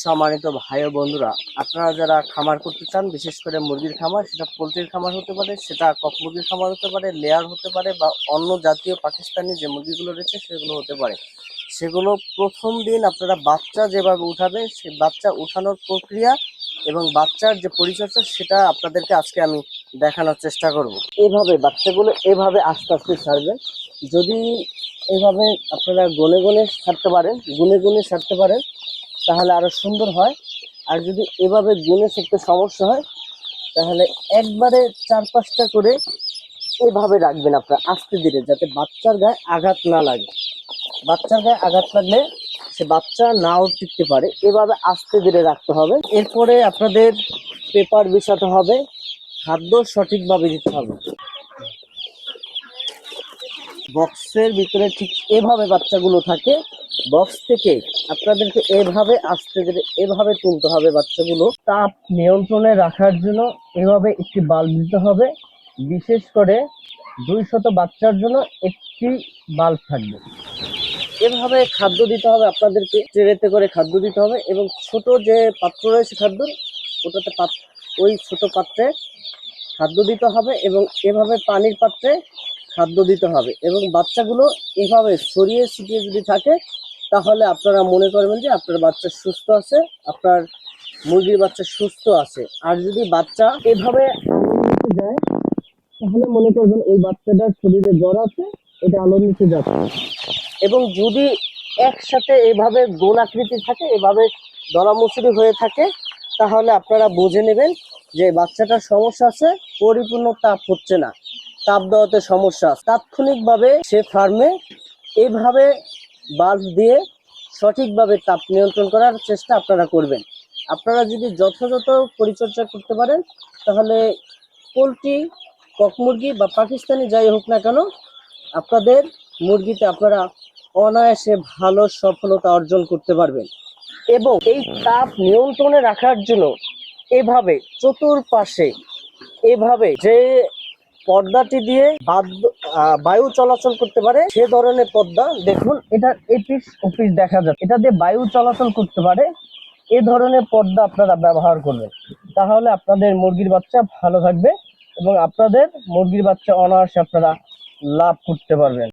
সম্মানিত ভাই ও বন্ধুরা, আপনারা যারা খামার করতে চান, বিশেষ করে মুরগির খামার, সেটা পোলট্রির খামার হতে পারে, সেটা কক মুরগির খামার হতে পারে, লেয়ার হতে পারে, বা অন্য জাতীয় পাকিস্তানি যে মুরগিগুলো রয়েছে সেগুলো হতে পারে। সেগুলো প্রথম দিন আপনারা বাচ্চা যেভাবে উঠাবেন, সেই বাচ্চা উঠানোর প্রক্রিয়া এবং বাচ্চার যে পরিচর্যা সেটা আপনাদেরকে আজকে আমি দেখানোর চেষ্টা করব। এভাবে বাচ্চাগুলো এভাবে আস্তে আস্তে ছাড়বেন। যদি এভাবে আপনারা গনে গনে ছাড়তে পারেন তাহলে আরো সুন্দর হয়। আর যদি এভাবে গুনে শিখতে সমস্যা হয় তাহলে একবারে 4-5টা করে এভাবে রাখবেন আপনার আস্তে ধীরে, যাতে বাচ্চার গায়ে আঘাত না লাগে। বাচ্চার গায়ে আঘাত লাগলে সে বাচ্চা নাও টিকতে পারে। এভাবে আস্তে ধীরে রাখতে হবে। এরপরে আপনাদের পেপার বিছাতে হবে, খাদ্য সঠিকভাবে দিতে হবে। বক্সের ভিতরে ঠিক এভাবে বাচ্চাগুলো থাকে। বক্স থেকে আপনাদেরকে এভাবে আস্তে ধীরে এভাবে তুলতে হবে। বাচ্চাগুলো তাপ নিয়ন্ত্রণে রাখার জন্য এভাবে একটি বাল্ব দিতে হবে। বিশেষ করে 200 বাচ্চার জন্য একটি বাল্ব থাকবে। এভাবে খাদ্য দিতে হবে আপনাদেরকে, ট্রেতে করে খাদ্য দিতে হবে এবং ছোট যে পাত্র রয়েছে খাদ্য, ওটাতে ওই ছোট পাত্রে খাদ্য দিতে হবে এবং এভাবে পানির পাত্রে খাদ্য দিতে হবে। এবং বাচ্চাগুলো এভাবে ছড়িয়ে ছিটিয়ে যদি থাকে তাহলে আপনারা মনে করবেন যে আপনার বাচ্চা সুস্থ আছে, আপনার মুরগির বাচ্চা সুস্থ আছে। আর যদি বাচ্চা এভাবে আলোর নিচে যায় তাহলে মনে করবেন ওই বাচ্চাটার শরীরে জ্বর আছে, এটা আলোর নিচে যাচ্ছে। এবং যদি একসাথে এভাবে গোল আকৃতি থাকে, এভাবে দলামুচুরি হয়ে থাকে, তাহলে আপনারা বুঝে নেবেন যে বাচ্চাটার সমস্যা আছে, পরিপূর্ণ তাপ হচ্ছে না, তাপ দেওয়াতে সমস্যা। তাৎক্ষণিকভাবে সে ফার্মে এইভাবে বাল্ব দিয়ে সঠিকভাবে তাপ নিয়ন্ত্রণ করার চেষ্টা আপনারা করবেন। আপনারা যদি যথাযথ পরিচর্যা করতে পারেন তাহলে পোলট্রি, কক মুরগি বা পাকিস্তানি যাই হোক না কেন, আপনাদের মুরগিতে আপনারা অনায়াসে ভালো সফলতা অর্জন করতে পারবেন। এবং এই তাপ নিয়ন্ত্রণে রাখার জন্য এভাবে চতুর্পাশে এভাবে যে পর্দাটি দিয়ে বায়ু চলাচল করতে পারে সে ধরনের পর্দা, দেখুন এটা এপিস ওপিস দেখা যাচ্ছে, এটা দিয়ে বায়ু চলাচল করতে পারে এ ধরনের পর্দা আপনারা ব্যবহার করবেন। তাহলে আপনাদের মুরগির বাচ্চা ভালো থাকবে এবং আপনাদের মুরগির বাচ্চা অনায়াসে আপনারা লাভ করতে পারবেন।